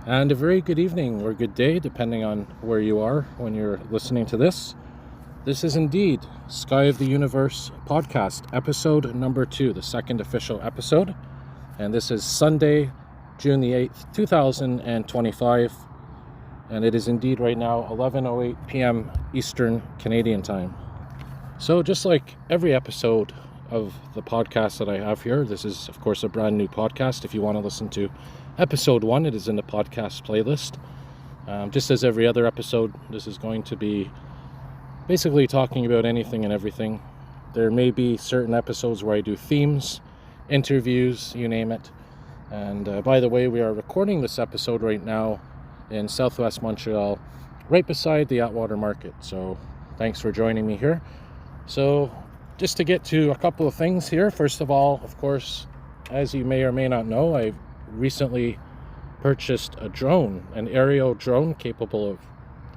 And a very good evening or good day, depending on where you are when you're listening to this. This is indeed Sky of the Universe podcast, episode number 2, the second official episode. And this is Sunday, June the 8th, 2025. And it is indeed right now 11:08 p.m. Eastern Canadian time. So just like every episode of the podcast that I have here, this is, of course, a brand new podcast. If you want to listen to episode 1, it is in the podcast playlist. Just as every other episode, this is going to be basically talking about anything and everything. There may be certain episodes where I do themes, interviews, you name it. And by the way, we are recording this episode right now in Southwest Montreal, right beside the Atwater Market. So thanks for joining me here. So just to get to a couple of things here. First of all, of course, as you may or may not know, I've recently purchased a drone, an aerial drone capable of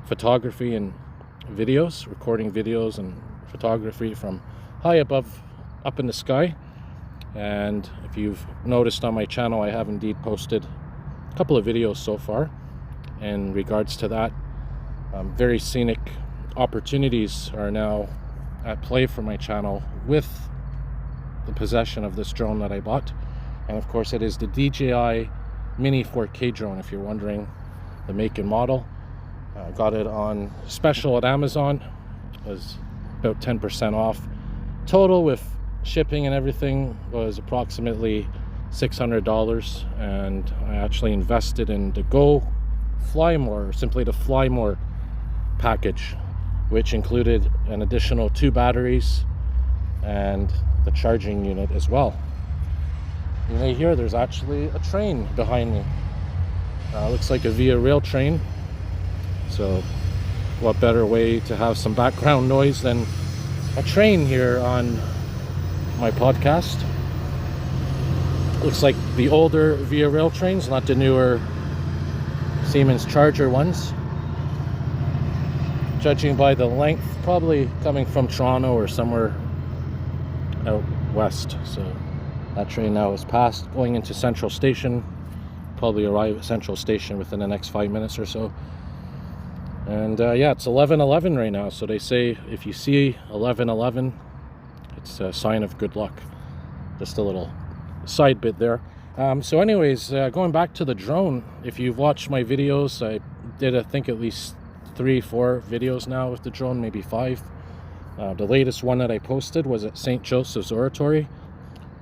photography and videos, recording videos and photography from high above, up in the sky. And if you've noticed on my channel, I have indeed posted a couple of videos so far in regards to that. Very scenic opportunities are now at play for my channel with the possession of this drone that I bought. And of course, it is the DJI Mini 4K drone, if you're wondering the make and model. Got it on special at Amazon. It was about 10% off. Total with shipping and everything was approximately $600. And I actually invested in the Go Fly More, or simply the Fly More package, which included an additional 2 batteries and the charging unit as well. You may hear there's actually a train behind me. Looks like a Via Rail train. So what better way to have some background noise than a train here on my podcast. Looks like the older Via Rail trains, not the newer Siemens Charger ones. Judging by the length, probably coming from Toronto or somewhere out west. So that train now is passed, going into Central Station. Probably arrive at Central Station within the next 5 minutes or so. And yeah, it's 11:11 right now. So they say if you see 11:11, it's a sign of good luck. Just a little side bit there. So anyways, going back to the drone, if you've watched my videos, I did, I think, at least 3-4 videos now with the drone, maybe 5. The latest one that I posted was at St. Joseph's Oratory,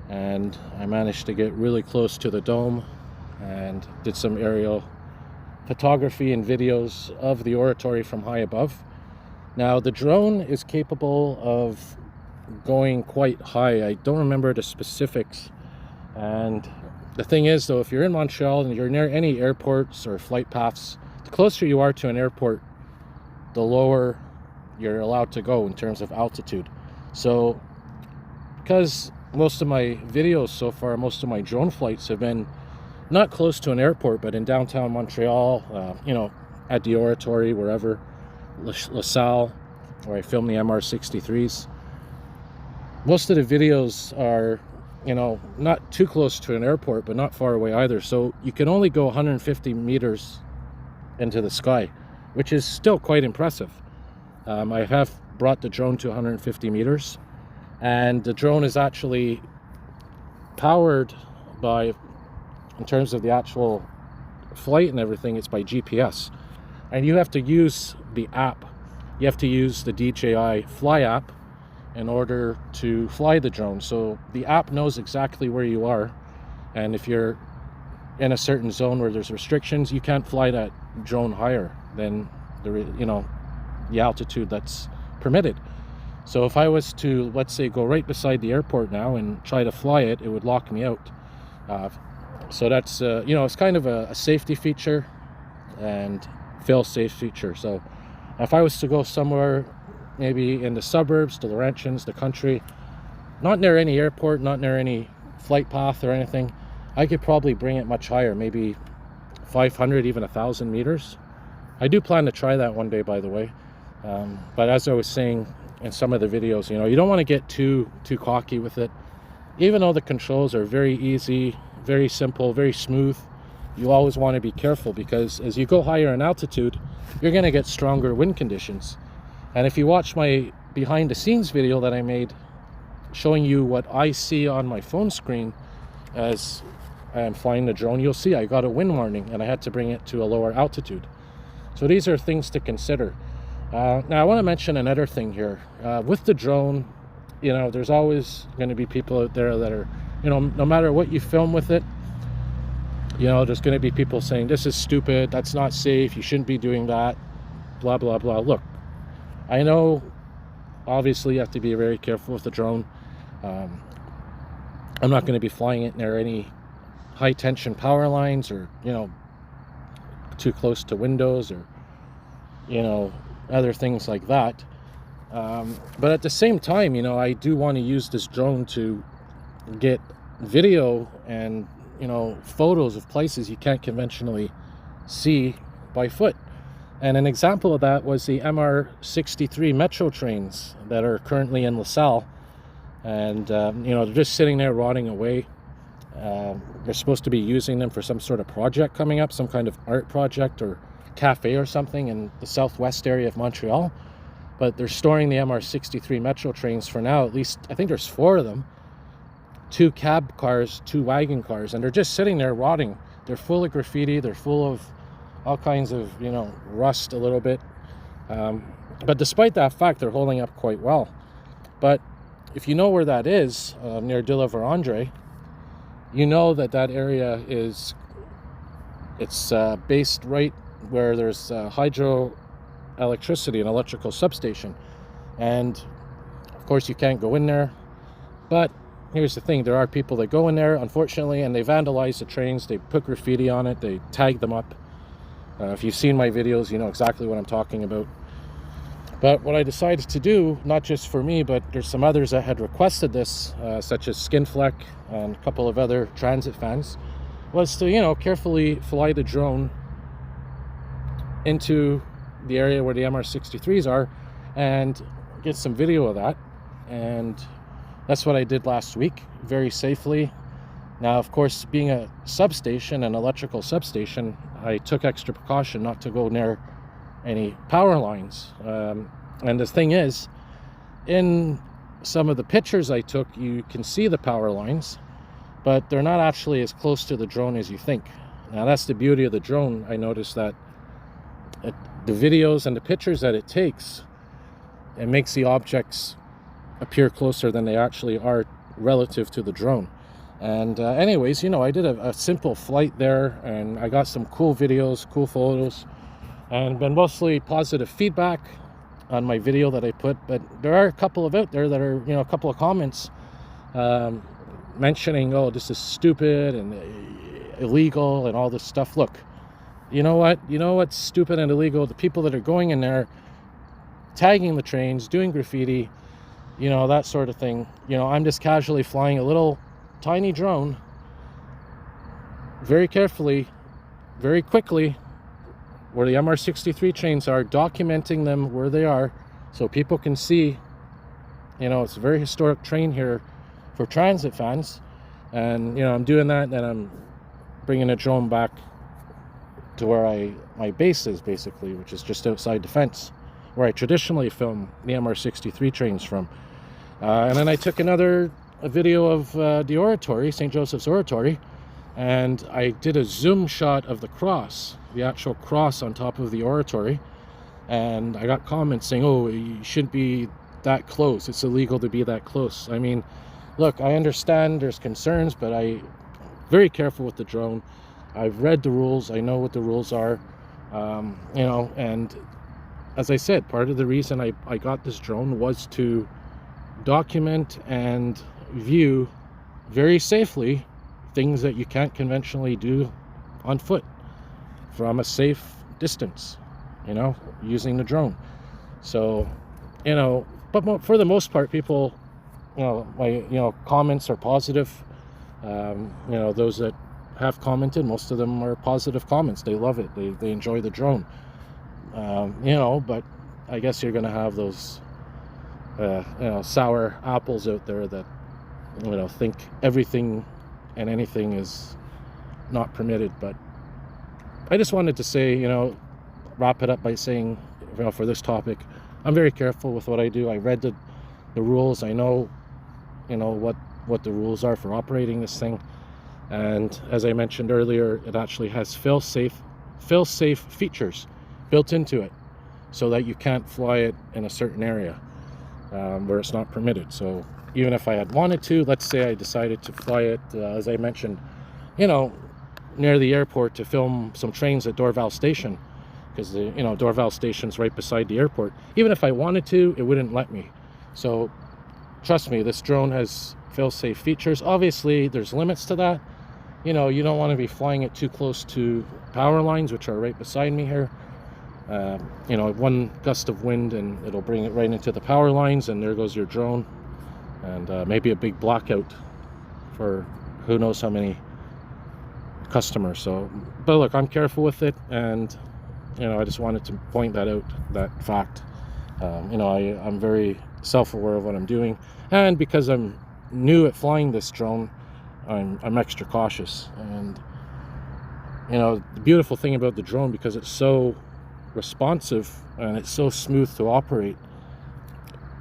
and I managed to get really close to the dome and did some aerial photography and videos of the oratory from high above. Now, the drone is capable of going quite high. I don't remember the specifics. And the thing is, though, if you're in Montreal and you're near any airports or flight paths, the closer you are to an airport, the lower you're allowed to go in terms of altitude. So because most of my videos so far, most of my drone flights have been not close to an airport, but in downtown Montreal, at the oratory, wherever, LaSalle, where I filmed the MR63s. Most of the videos are, not too close to an airport, but not far away either. So you can only go 150 meters into the sky, which is still quite impressive. I have brought the drone to 150 meters, and the drone is actually powered by, in terms of the actual flight and everything, it's by GPS. And you have to use the app. You have to use the DJI Fly app in order to fly the drone. So the app knows exactly where you are, and if you're in a certain zone where there's restrictions, you can't fly that drone higher than the altitude that's permitted. So if I was to, let's say, go right beside the airport now and try to fly it, it would lock me out. So that's it's kind of a safety feature and fail-safe feature. So if I was to go somewhere, maybe in the suburbs, the Laurentians, the country, not near any airport, not near any flight path or anything, I could probably bring it much higher, maybe 500, even 1,000 meters. I do plan to try that one day, by the way. But as I was saying in some of the videos, you don't want to get too cocky with it. Even though the controls are very easy, very simple, very smooth, you always want to be careful, because as you go higher in altitude, you're going to get stronger wind conditions. And if you watch my behind the scenes video that I made showing you what I see on my phone screen as I am flying the drone, you'll see I got a wind warning and I had to bring it to a lower altitude. So these are things to consider. Now I want to mention another thing here. With the drone, you know, there's always going to be people out there that are, you know, no matter what you film with it, you know, there's going to be people saying, this is stupid, that's not safe, you shouldn't be doing that, blah, blah, blah. Look, I know, obviously, you have to be very careful with the drone. I'm not going to be flying it near any high tension power lines, or, you know, too close to windows, or, you know, other things like that. But at the same time, you know, I do want to use this drone to get video and, you know, photos of places you can't conventionally see by foot. And an example of that was the MR63 metro trains that are currently in LaSalle. And, you know, they're just sitting there rotting away. They're supposed to be using them for some sort of project coming up, some kind of art project or cafe or something in the southwest area of Montreal. But they're storing the MR63 metro trains for now. At least, I think there's 4 of them. 2 cab cars, 2 wagon cars, and they're just sitting there rotting. They're full of graffiti. They're full of all kinds of, you know, rust a little bit. But despite that fact, they're holding up quite well. But if you know where that is, near De La Vérendrye, you know that that area is, it's based right where there's hydro electricity, an electrical substation. And of course you can't go in there. But here's the thing, there are people that go in there, unfortunately, and they vandalize the trains. They put graffiti on it, they tag them up. If you've seen my videos, you know exactly what I'm talking about. But what I decided to do, not just for me, but there's some others that had requested this, such as Skinfleck and a couple of other transit fans, was to, you know, carefully fly the drone into the area where the MR63s are and get some video of that. And that's what I did last week, very safely. Now, of course, being a substation, an electrical substation, I took extra precaution not to go near any power lines. And the thing is, in some of the pictures I took, you can see the power lines, but they're not actually as close to the drone as you think. Now, that's the beauty of the drone. I noticed that the videos and the pictures that it takes, it makes the objects appear closer than they actually are relative to the drone. And anyways, you know, I did a simple flight there, and I got some cool videos, cool photos, and been mostly positive feedback on my video that I put. But there are a couple of out there that are, you know, a couple of comments mentioning, oh, this is stupid and illegal and all this stuff. Look, you know what? You know what's stupid and illegal? The people that are going in there, tagging the trains, doing graffiti, you know, that sort of thing. You know, I'm just casually flying a little tiny drone, very carefully, very quickly, where the MR63 trains are, documenting them where they are so people can see. You know, it's a very historic train here for transit fans. And, you know, I'm doing that, and I'm bringing a drone back to where my base is, basically, which is just outside the fence, where I traditionally film the MR63 trains from. And then I took a video of the oratory, St. Joseph's Oratory, and I did a zoom shot of the cross, the actual cross on top of the oratory. And I got comments saying, oh, you shouldn't be that close, it's illegal to be that close. I mean, look, I understand there's concerns, but I'm very careful with the drone. I've read the rules, I know what the rules are, you know. And as I said, part of the reason I got this drone was to document and view very safely things that you can't conventionally do on foot from a safe distance, you know, using the drone. So, you know, but for the most part, people, you know, my comments are positive. You know, those that have commented, most of them are positive comments. They love it, they enjoy the drone. You know, but I guess you're gonna have those you know, sour apples out there that, you know, think everything and anything is not permitted. But I just wanted to say, wrap it up by saying, for this topic, I'm very careful with what I do. I read the rules. I know, what the rules are for operating this thing. And as I mentioned earlier, it actually has fail-safe features built into it, so that you can't fly it in a certain area where it's not permitted. So even if I had wanted to, let's say I decided to fly it, as I mentioned, near the airport to film some trains at Dorval Station, because the Dorval Station's right beside the airport. Even if I wanted to, it wouldn't let me. So trust me, this drone has fail-safe features. Obviously, there's limits to that. You don't want to be flying it too close to power lines, which are right beside me here. One gust of wind and it'll bring it right into the power lines, and there goes your drone, and maybe a big blackout for who knows how many customers. So, but look, I'm careful with it, and I just wanted to point that out, that fact. I'm very self-aware of what I'm doing, and because I'm new at flying this drone, I'm extra cautious. And the beautiful thing about the drone, because it's so responsive and it's so smooth to operate,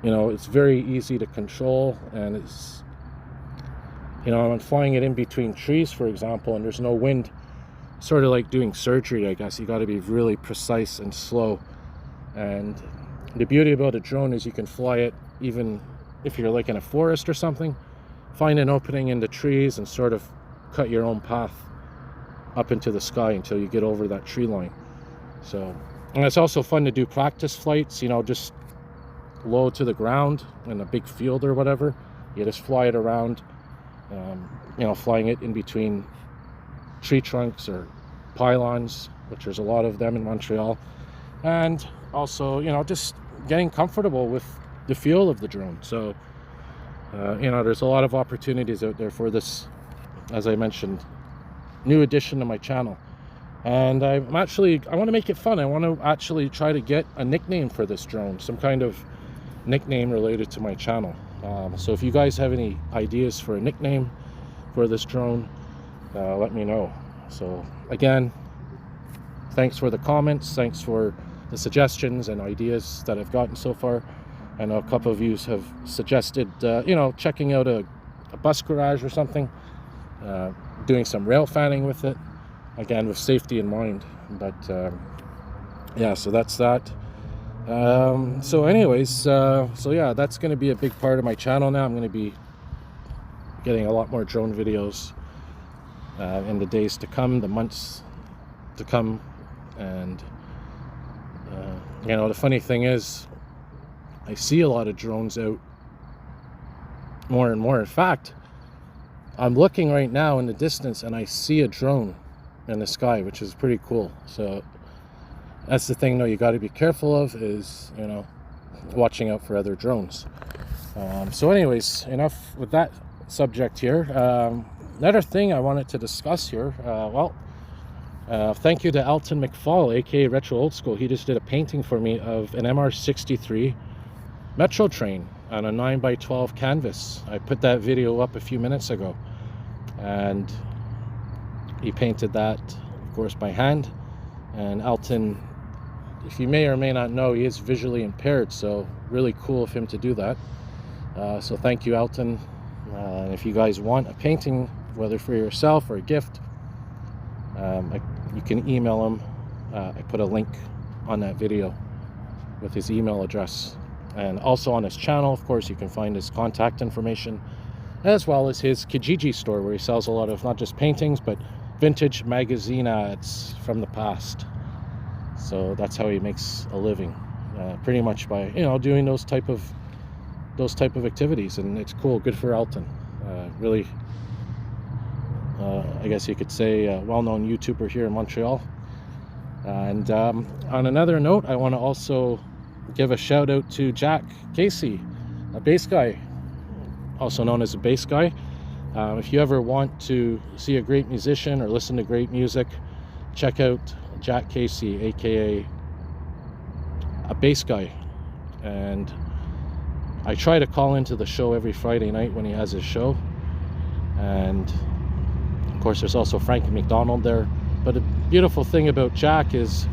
it's very easy to control, and it's I'm flying it in between trees, for example, and there's no wind. Sort of like doing surgery, I guess. You got to be really precise and slow. And the beauty about a drone is you can fly it even if you're like in a forest or something. Find an opening in the trees and sort of cut your own path up into the sky until you get over that tree line. So, and it's also fun to do practice flights, just low to the ground in a big field or whatever. You just fly it around, flying it in between tree trunks or pylons, which there's a lot of them in Montreal. And also, just getting comfortable with the feel of the drone. So, there's a lot of opportunities out there for this, as I mentioned, new addition to my channel. And I want to make it fun. I want to actually try to get a nickname for this drone, some kind of nickname related to my channel. So if you guys have any ideas for a nickname for this drone, let me know. So again, thanks for the comments, thanks for the suggestions and ideas that I've gotten so far. I know a couple of you have suggested, checking out a bus garage or something, doing some rail fanning with it, again with safety in mind. But yeah, so that's that. So anyways, yeah, that's going to be a big part of my channel now. I'm going to be getting a lot more drone videos in the days to come, the months to come. And the funny thing is, I see a lot of drones out more and more. In fact, I'm looking right now in the distance and I see a drone in the sky, which is pretty cool. So that's the thing, though, you got to be careful of, is watching out for other drones. So anyways, enough with that subject here. Another thing I wanted to discuss here, thank you to Elton McFall, aka Retro Old School. He just did a painting for me of an MR63 Metro train on a 9x12 canvas. I put that video up a few minutes ago, and he painted that, of course, by hand. And Elton, if you may or may not know, he is visually impaired, so really cool of him to do that. So thank you, Elton. And if you guys want a painting, whether for yourself or a gift, you can email him. I put a link on that video with his email address. And also on his channel, of course, you can find his contact information, as well as his Kijiji store, where he sells a lot of not just paintings, but vintage magazine ads from the past. So that's how he makes a living, pretty much by doing those type of activities. And it's cool, good for Elton. Really, I guess you could say, a well-known YouTuber here in Montreal. And on another note, I want to also give a shout out to Jack Casey, a bass guy, also known as a bass guy. If you ever want to see a great musician or listen to great music, check out Jack Casey, aka a bass guy. And I try to call into the show every Friday night when he has his show. And of course, there's also Frankie McDonald there. But beautiful thing about Jack is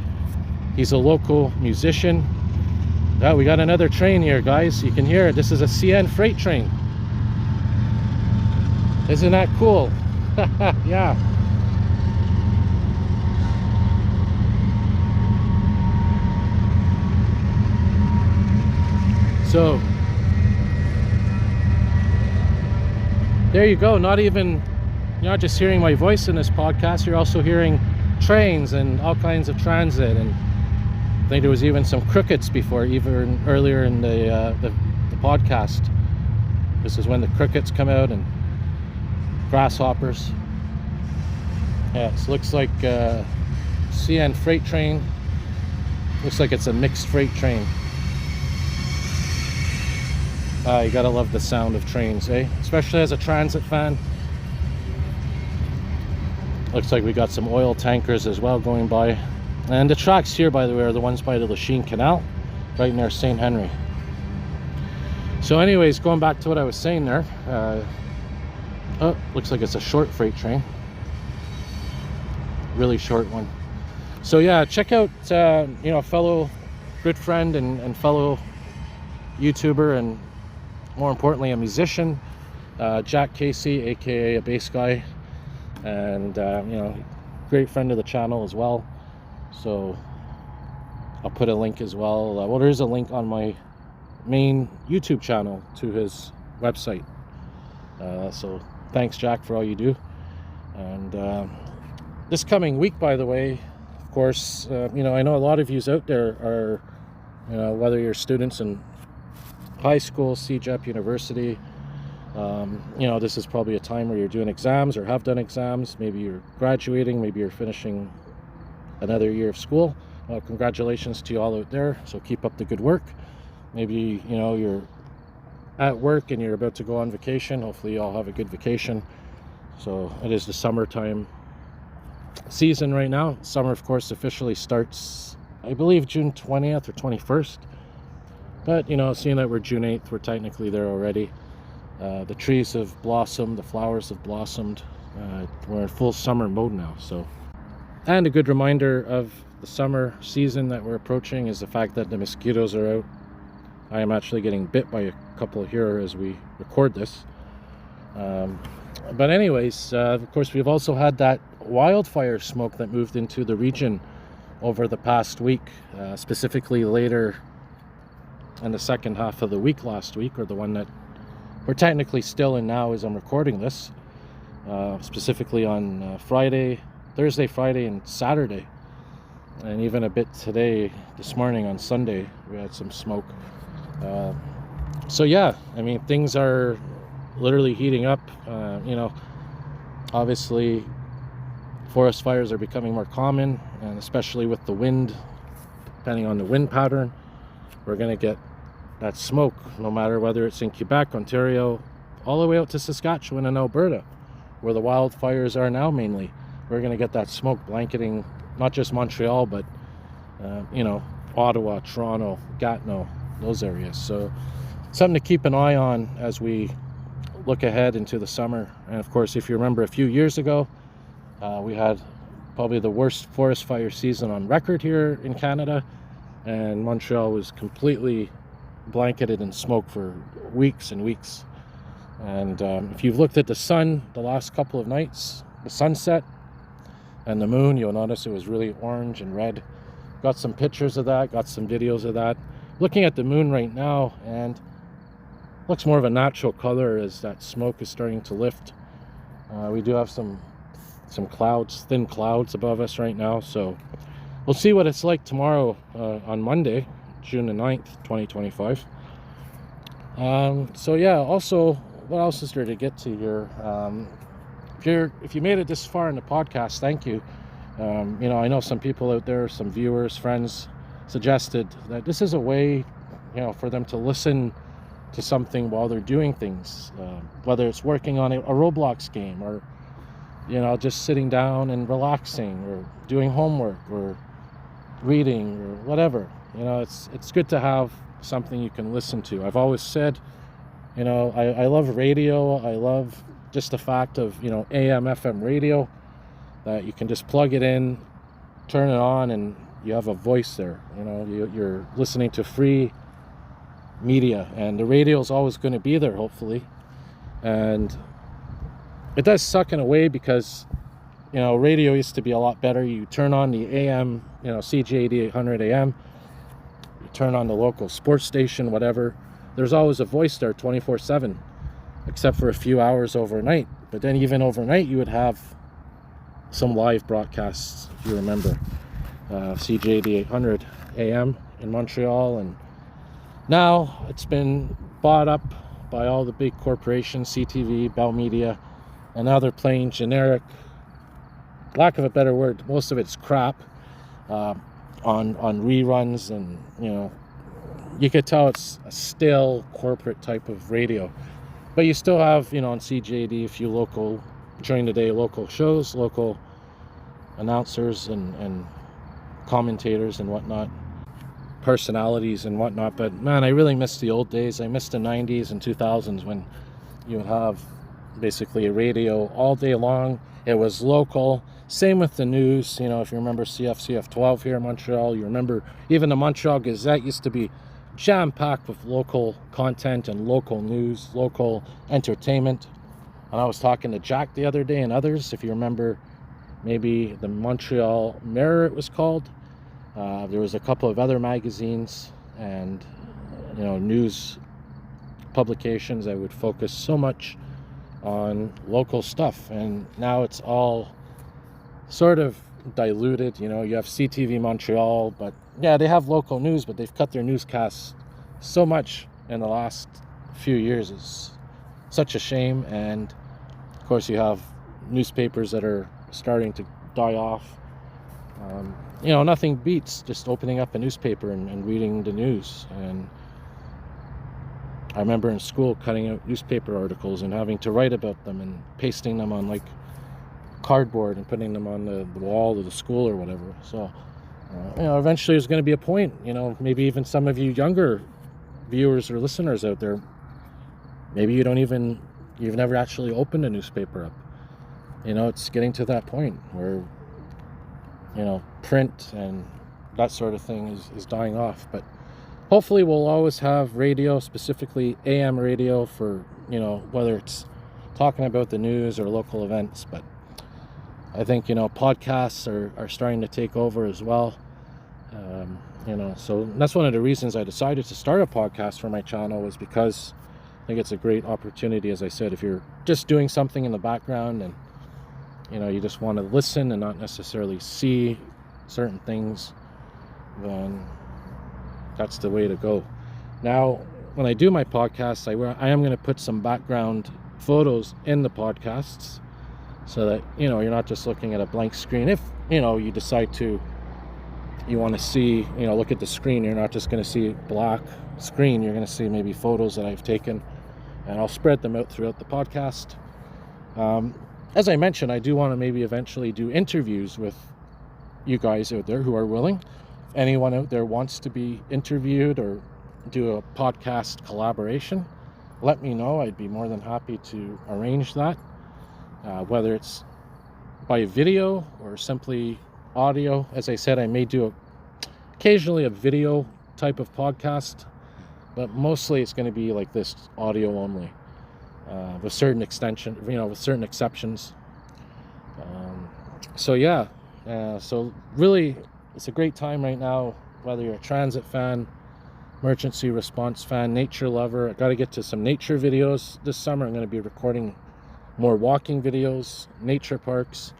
he's a local musician. Oh, we got another train here, guys. You can hear it. This is a CN freight train. Isn't that cool? Yeah. So there you go. Not even, you're not just hearing my voice in this podcast, you're also hearing trains and all kinds of transit. And I think there was even some crickets before, even earlier in the podcast. This is when the crickets come out, and grasshoppers. Yeah, it looks like CN freight train. Looks like it's a mixed freight train. You gotta love the sound of trains, eh? Especially as a transit fan. Looks like we got some oil tankers as well going by. And the tracks here, by the way, are the ones by the Lachine Canal, right near St. Henry. So anyways, going back to what I was saying there. Oh, looks like it's a short freight train. Really short one. So yeah, check out, you know, fellow good friend and fellow YouTuber, and more importantly, a musician, Jack Casey, aka a bass guy, and you know, great friend of the channel as well. So I'll put a link as well. Well, there's a link on my main YouTube channel to his website. So thanks, Jack, for all you do. And this coming week, by the way, of course, you know, I know a lot of yous out there are, you know, whether you're students in high school, CJEP, university, you know, this is probably a time where you're doing exams or have done exams. Maybe you're graduating, maybe you're finishing another year of school. Congratulations to you all out there. So keep up the good work. Maybe, you know, you're at work and you're about to go on vacation. Hopefully you all have a good vacation. So it is the summertime season right now. Summer, of course, officially starts, I believe, June 20th or 21st. But, you know, seeing that we're June 8th, we're technically there already. The trees have blossomed, the flowers have blossomed. We're in full summer mode now. So, and a good reminder of the summer season that we're approaching is the fact that the mosquitoes are out. I am actually getting bit by a couple here as we record this. But anyways, of course, we've also had that wildfire smoke that moved into the region over the past week, specifically later in the second half of the week last week, or the one that we're technically still in now as I'm recording this, specifically on Thursday, Friday, and Saturday, and even a bit today, this morning on Sunday, we had some smoke. So yeah, I mean, things are literally heating up. You know, obviously forest fires are becoming more common, and especially with the wind, depending on the wind pattern, we're going to get that smoke, no matter whether it's in Quebec, Ontario, all the way out to Saskatchewan and Alberta, where the wildfires are now mainly. We're going to get that smoke blanketing not just Montreal, but you know, Ottawa, Toronto, Gatineau, those areas. So something to keep an eye on as we look ahead into the summer. And of course, if you remember a few years ago, we had probably the worst forest fire season on record here in Canada, and Montreal was completely blanketed in smoke for weeks and weeks. And if you've looked at the sun the last couple of nights, the sunset and the moon, you'll notice it was really orange and red. Got some pictures of that, got some videos of that. Looking at the moon right now, and looks more of a natural color as that smoke is starting to lift. We do have some clouds, thin clouds above us right now, so we'll see what it's like tomorrow on Monday, June the 9th, 2025. So yeah, also, what else is there to get to here? If you made it this far in the podcast, thank you. You know, I know some people out there, some viewers, friends, suggested that this is a way, you know, for them to listen to something while they're doing things, whether it's working on a Roblox game, or, you know, just sitting down and relaxing, or doing homework, or reading, or whatever. You know, it's good to have something you can listen to. I've always said, you know, I love radio. I love just the fact of, you know, AM, FM radio, that you can just plug it in turn it on and you have a voice there. You know, you're listening to free media, and the radio is always going to be there, hopefully. And it does suck in a way because, you know, radio used to be a lot better. You turn on the AM, you know, CJ 8800 AM, you turn on the local sports station, whatever. There's always a voice there 24/7, except for a few hours overnight. But then even overnight, you would have some live broadcasts, if you remember. CJ 8800 AM in Montreal, and now it's been bought up by all the big corporations, CTV, Bell Media, and now they're playing generic, lack of a better word, most of it's crap, on reruns, and, you know, you could tell it's a stale corporate type of radio. But you still have, you know, on CJD a few local, during the day, local shows, local announcers and commentators and whatnot, personalities and whatnot. But man, I really miss the old days. I miss the 90s and 2000s when you would have basically a radio all day long. It was local. Same with the news. You know, if you remember CFCF 12 here in Montreal, you remember even the Montreal Gazette used to be jam-packed with local content and local news, local entertainment. And I was talking to Jack the other day and others, if you remember, maybe the Montreal Mirror it was called. There was a couple of other magazines and, you know, news publications that would focus so much on local stuff, and now it's all sort of diluted. You know, you have CTV Montreal, but yeah, they have local news, but they've cut their newscasts so much in the last few years. It's such a shame. And of course you have newspapers that are starting to die off. You know, nothing beats just opening up a newspaper and reading the news. And I remember in school cutting out newspaper articles and having to write about them and pasting them on like cardboard and putting them on the wall of the school or whatever. So, you know, eventually there's going to be a point, you know, maybe even some of you younger viewers or listeners out there, maybe you've never actually opened a newspaper up. You know, it's getting to that point where, you know, print and that sort of thing is dying off. But hopefully we'll always have radio, specifically AM radio, for, you know, whether it's talking about the news or local events. But I think, you know, podcasts are starting to take over as well. You know, so that's one of the reasons I decided to start a podcast for my channel, was because I think it's a great opportunity. As I said, if you're just doing something in the background and, you know, you just want to listen and not necessarily see certain things, then that's the way to go. Now, when I do my podcasts, I am going to put some background photos in the podcasts so that, you know, you're not just looking at a blank screen. If, you know, you decide you want to see, you know, look at the screen, you're not just going to see a black screen, you're going to see maybe photos that I've taken, and I'll spread them out throughout the podcast. As I mentioned, I do want to maybe eventually do interviews with you guys out there who are willing. If anyone out there wants to be interviewed or do a podcast collaboration, let me know. I'd be more than happy to arrange that, whether it's by video or simply audio. As I said, I may do occasionally a video type of podcast, but mostly it's going to be like this, audio only, with certain exceptions. So yeah, so really it's a great time right now, whether you're a transit fan, emergency response fan, nature lover. I got to get to some nature videos this summer. I'm going to be recording more walking videos, nature parks.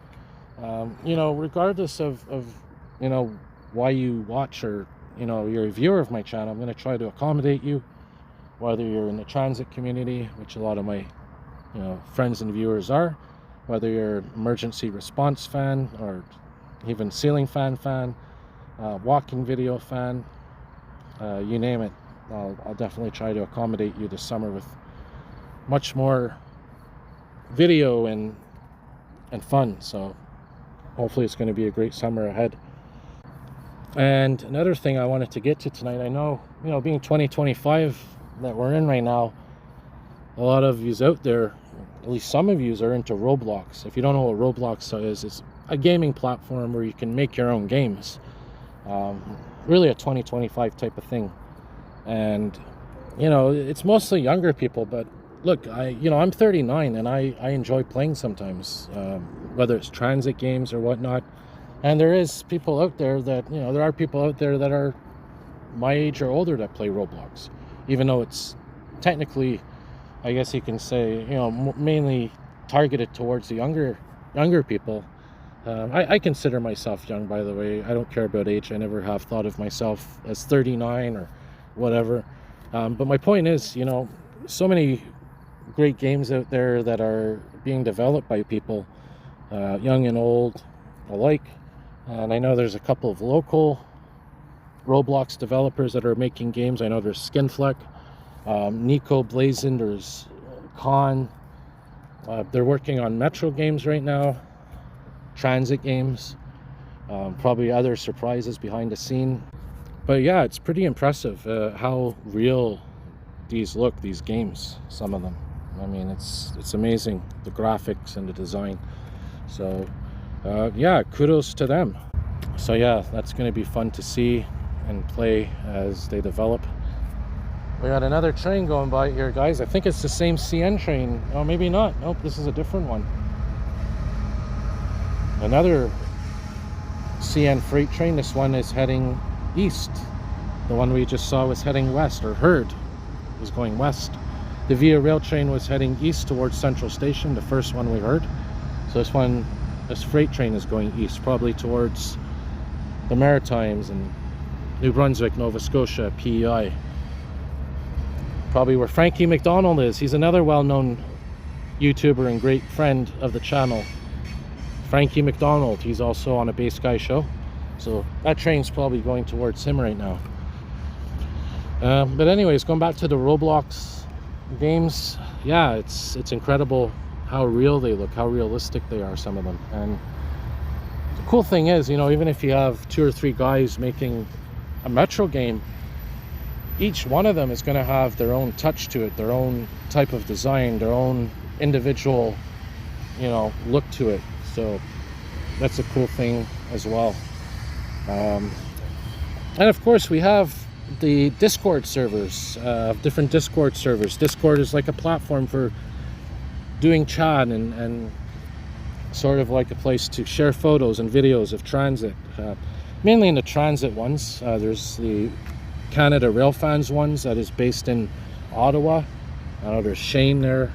You know, regardless of you know, why you watch, or, you know, you're a viewer of my channel, I'm going to try to accommodate you, whether you're in the transit community, which a lot of my, you know, friends and viewers are, whether you're an emergency response fan or even ceiling fan, walking video fan, you name it. I'll definitely try to accommodate you this summer with much more video and fun. So hopefully it's going to be a great summer ahead. And another thing I wanted to get to tonight, I know, you know, being 2025 that we're in right now, a lot of yous out there, at least some of yous, are into Roblox. If you don't know what Roblox is, a gaming platform where you can make your own games. Really a 2025 type of thing. And it's mostly younger people, but look, I'm 39 and I enjoy playing sometimes, whether it's transit games or whatnot. And there is people out there that, there are people out there that are my age or older that play Roblox, even though it's technically, I guess you can say, mainly targeted towards the younger people. I consider myself young, by the way. I don't care about age. I never have thought of myself as 39 or whatever. But my point is, so many great games out there that are being developed by people, young and old alike. And I know there's a couple of local Roblox developers that are making games. I know there's Skinfleck, Nico Blazin, there's Con. They're working on Metro games right now, transit games, probably other surprises behind the scene. But yeah, it's pretty impressive how real these games, some of them. I mean, it's amazing, the graphics and the design. So yeah, kudos to them. So yeah, that's going to be fun to see and play as they develop. We got another train going by here, guys. I think it's the same CN train. Oh, maybe not. Nope, this is a different one. Another CN freight train. This one is heading east. The one we just saw was heading west, or heard was going west. The Via Rail train was heading east towards Central Station, the first one we heard. So this freight train is going east, probably towards the Maritimes and New Brunswick, Nova Scotia, PEI. Probably where Frankie McDonald is. He's another well-known YouTuber and great friend of the channel. Frankie McDonald, he's also on a Base Guy show. So that train's probably going towards him right now. But anyways, going back to the Roblox games, yeah, it's incredible how real they look, how realistic they are, some of them. And the cool thing is, even if you have 2 or 3 guys making a Metro game, each one of them is going to have their own touch to it, their own type of design, their own individual, look to it. So that's a cool thing as well. And of course, we have the Discord servers, different Discord servers. Discord is like a platform for doing chat and sort of like a place to share photos and videos of transit. Mainly in the transit ones. There's the Canada Railfans ones that is based in Ottawa. I know there's Shane there,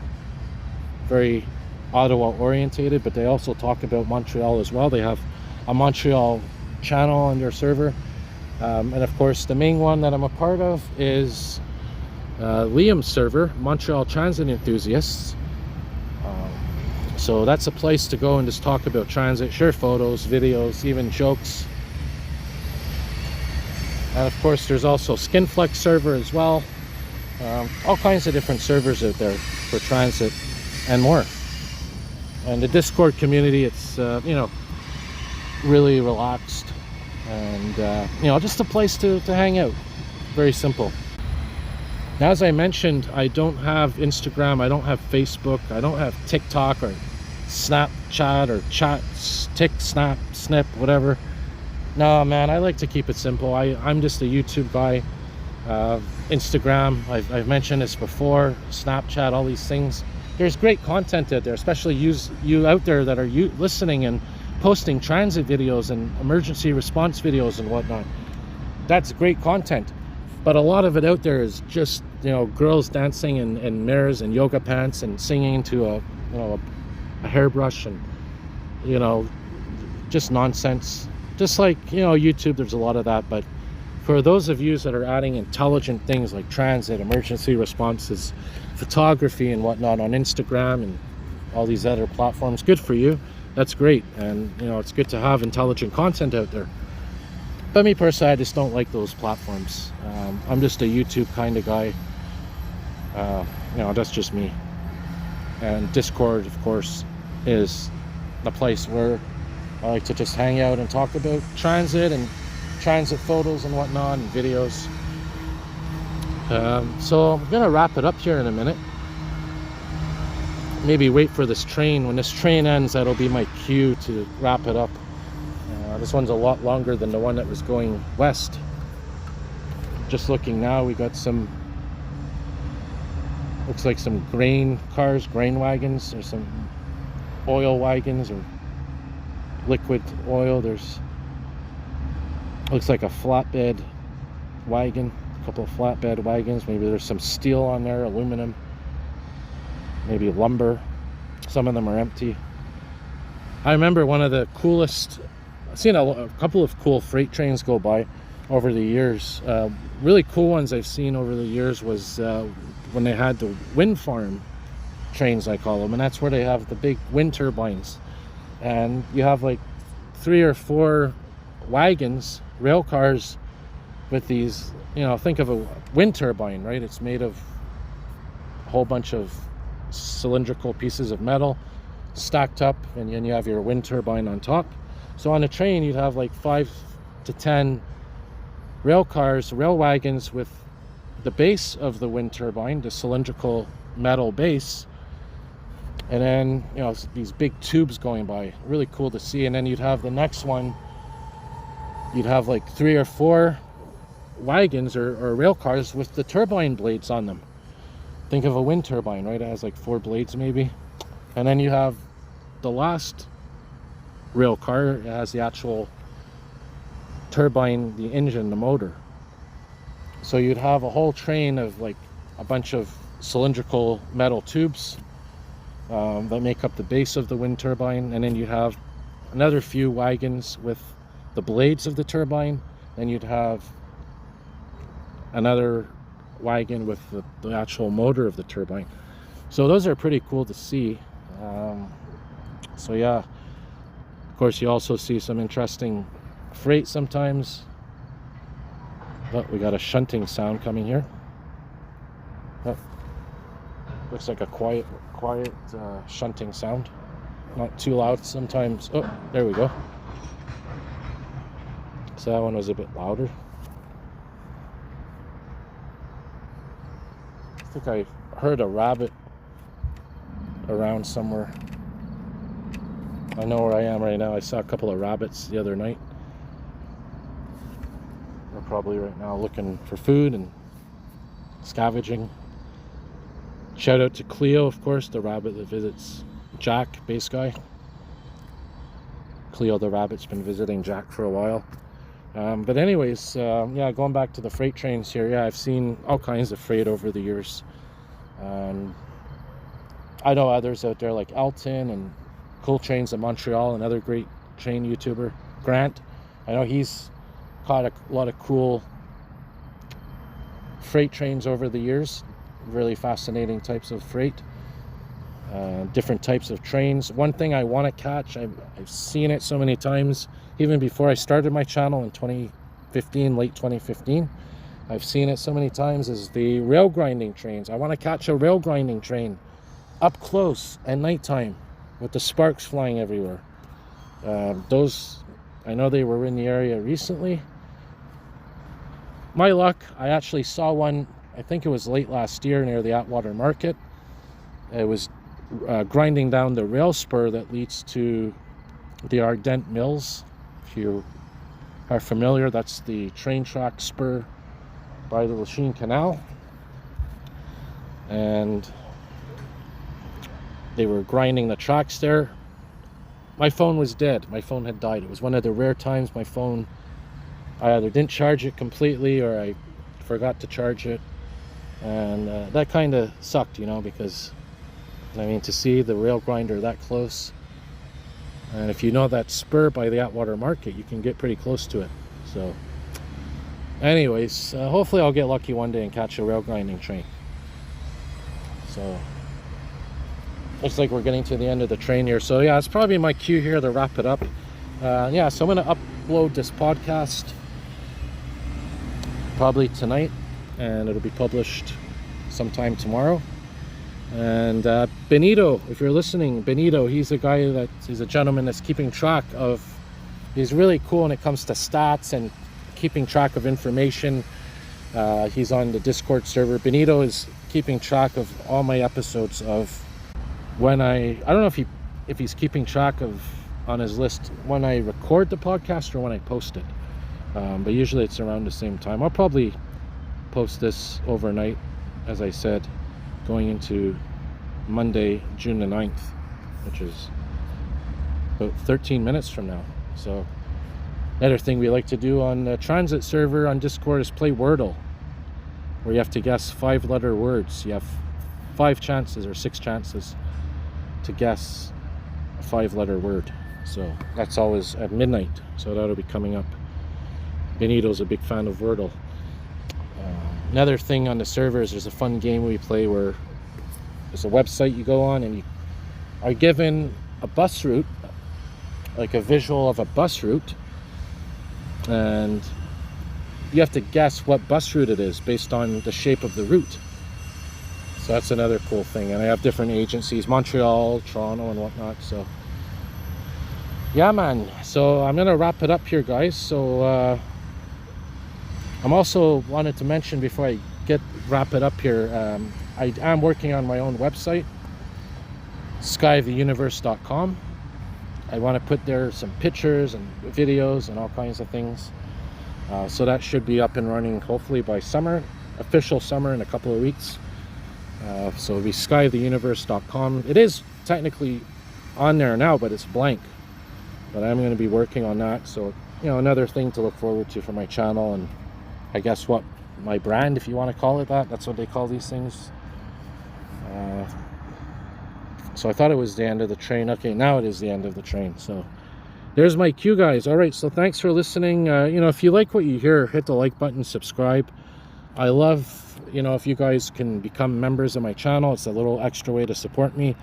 very Ottawa orientated, but they also talk about Montreal as well. They have a Montreal channel on their server. And of course, the main one that I'm a part of is Liam's server, Montreal Transit Enthusiasts. So that's a place to go and just talk about transit, share photos, videos, even jokes. And of course, there's also Skinfleck server as well. All kinds of different servers out there for transit and more. And the Discord community, it's really relaxed and just a place to hang out. Very simple. Now, as I mentioned, I don't have Instagram, I don't have Facebook, I don't have TikTok or Snapchat or Snap, Snip, whatever. No, man, I like to keep it simple. I'm just a YouTube guy. Instagram, I've mentioned this before, Snapchat, all these things. There's great content out there, especially you out there that are listening and posting transit videos and emergency response videos and whatnot. That's great content. But a lot of it out there is just, girls dancing in mirrors and yoga pants and singing into a hairbrush and, just nonsense. Just like, YouTube, there's a lot of that. But for those of you that are adding intelligent things like transit, emergency responses, photography and whatnot on Instagram and all these other platforms, good for you. That's great. And, it's good to have intelligent content out there. But me personally, I just don't like those platforms. I'm just a YouTube kind of guy. That's just me. And Discord, of course, is the place where I like to just hang out and talk about transit and transit photos and whatnot and videos. So I'm gonna wrap it up here in a minute. maybe wait for this train. When this train ends, that'll be my cue to wrap it up. This one's a lot longer than the one that was going west. Just looking now, we got some, looks like some grain cars, grain wagons, or some oil wagons or liquid oil. There's, looks like a flatbed wagon, a couple of flatbed wagons. Maybe there's some steel on there, aluminum, maybe lumber. Some of them are empty. I remember one of the coolest, I've seen a couple of cool freight trains go by over the years. Really cool ones I've seen over the years was when they had the wind farm trains, I call them, and that's where they have the big wind turbines. And you have like 3 or 4 wagons, rail cars, with these, you know, think of a wind turbine, right? It's made of a whole bunch of cylindrical pieces of metal stacked up, and then you have your wind turbine on top. So on a train, you'd have like 5 to 10 rail cars, rail wagons with the base of the wind turbine, the cylindrical metal base, and then, you know, these big tubes going by. Really cool to see. And then you'd have the next one, you'd have like 3 or 4 wagons or rail cars with the turbine blades on them. Think of a wind turbine, right? It has like 4 blades maybe. And then you have the last rail car. It has the actual turbine, the engine, the motor. So you'd have a whole train of like a bunch of cylindrical metal tubes that make up the base of the wind turbine, and then you have another few wagons with the blades of the turbine. Then you'd have another wagon with the actual motor of the turbine. So those are pretty cool to see. So yeah, of course you also see some interesting freight sometimes. But we got a shunting sound coming here. Oh, looks like a quiet shunting sound, not too loud sometimes. Oh, there we go. So that one was a bit louder. I think I heard a rabbit around somewhere. I know where I am right now. I saw a couple of rabbits the other night. They're probably right now looking for food and scavenging. Shout out to Cleo, of course, the rabbit that visits Jack, base guy. Cleo the rabbit's been visiting Jack for a while. But anyways, yeah, going back to the freight trains here, yeah, I've seen all kinds of freight over the years. I know others out there like Elton and Cool Trains in Montreal, another great train YouTuber. Grant, I know he's caught a lot of cool freight trains over the years. Really fascinating types of freight, different types of trains. One thing I want to catch, I've seen it so many times, even before I started my channel in 2015, late 2015. I've seen it so many times, is the rail grinding trains. I want to catch a rail grinding train up close at nighttime with the sparks flying everywhere. Those, I know they were in the area recently. My luck, I actually saw one, I think it was late last year near the Atwater Market. It was grinding down the rail spur that leads to the Ardent Mills. If you are familiar, that's the train track spur by the Lachine Canal. And they were grinding the tracks there. My phone was dead. My phone had died. It was one of the rare times my phone, I either didn't charge it completely or I forgot to charge it. And that kind of sucked, you know, because, I mean, to see the rail grinder that close. And if you know that spur by the Atwater Market, you can get pretty close to it. So, anyways, hopefully I'll get lucky one day and catch a rail grinding train. So, looks like we're getting to the end of the train here. So yeah, it's probably my cue here to wrap it up. Yeah, so I'm going to upload this podcast probably tonight, and it'll be published sometime tomorrow. And Benito, if you're listening, Benito, he's a gentleman that's keeping track of, he's really cool when it comes to stats and keeping track of information. He's on the Discord server. Benito is keeping track of all my episodes of when I don't know if he's keeping track of on his list when I record the podcast or when I post it, but usually it's around the same time. I'll probably post this overnight, as I said, going into Monday, June the 9th, which is about 13 minutes from now. So another thing we like to do on the transit server on Discord is play Wordle, where you have to guess 5-letter words. You have 5 chances or 6 chances to guess a 5-letter word. So that's always at midnight, so that'll be coming up. Benito's a big fan of Wordle. Another thing on the servers, there's a fun game we play where there's a website you go on and you are given a bus route, like a visual of a bus route, and you have to guess what bus route it is based on the shape of the route. So that's another cool thing. And I have different agencies, Montreal, Toronto, and whatnot. So yeah, man. So I'm gonna wrap it up here, guys. So I'm also wanted to mention before I wrap it up here, I am working on my own website, skyoftheuniverse.com. I want to put there some pictures and videos and all kinds of things. So that should be up and running hopefully by summer, official summer, in a couple of weeks. So it'll be skyoftheuniverse.com. It is technically on there now, but it's blank. But I'm going to be working on that. So, you know, another thing to look forward to for my channel, and I guess what my brand, if you want to call it that. That's what they call these things. So I thought it was the end of the train. Okay, now it is the end of the train. So there's my cue, guys. All right, so thanks for listening. You know, if you like what you hear, hit the like button, subscribe. I love, you know, if you guys can become members of my channel. It's a little extra way to support me.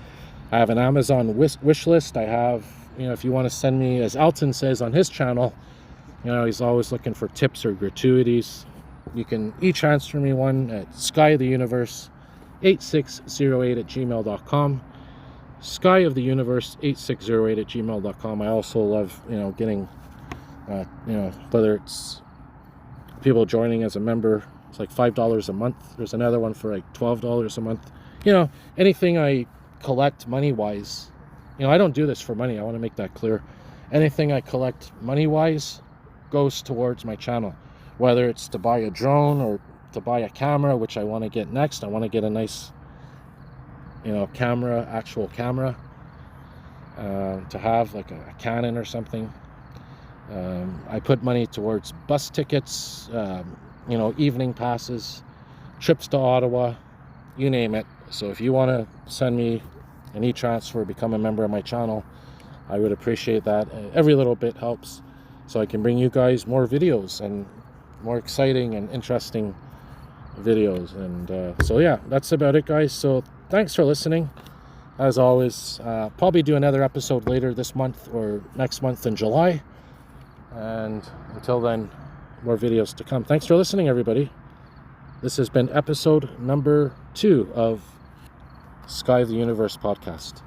I have an Amazon wish list. I have, you know, if you want to send me, as Elton says on his channel, you know, he's always looking for tips or gratuities. You can transfer me one at skyoftheuniverse8608@gmail.com. skyoftheuniverse8608@gmail.com. I also love, you know, getting, you know, whether it's people joining as a member, it's like $5 a month. There's another one for like $12 a month. You know, anything I collect money-wise, you know, I don't do this for money. I want to make that clear. Anything I collect money-wise goes towards my channel, whether it's to buy a drone or to buy a camera, which I want to get next. I want to get a nice, you know, camera, actual camera, to have like a Canon or something. I put money towards bus tickets, you know, evening passes, trips to Ottawa, you name it. So if you want to send me an e-transfer, become a member of my channel, I would appreciate that. Every little bit helps, so I can bring you guys more videos and more exciting and interesting videos. And so yeah, that's about it, guys. So thanks for listening. As always, probably do another episode later this month or next month in July. And until then, more videos to come. Thanks for listening, everybody. This has been episode number 2 of Sky of the Universe podcast.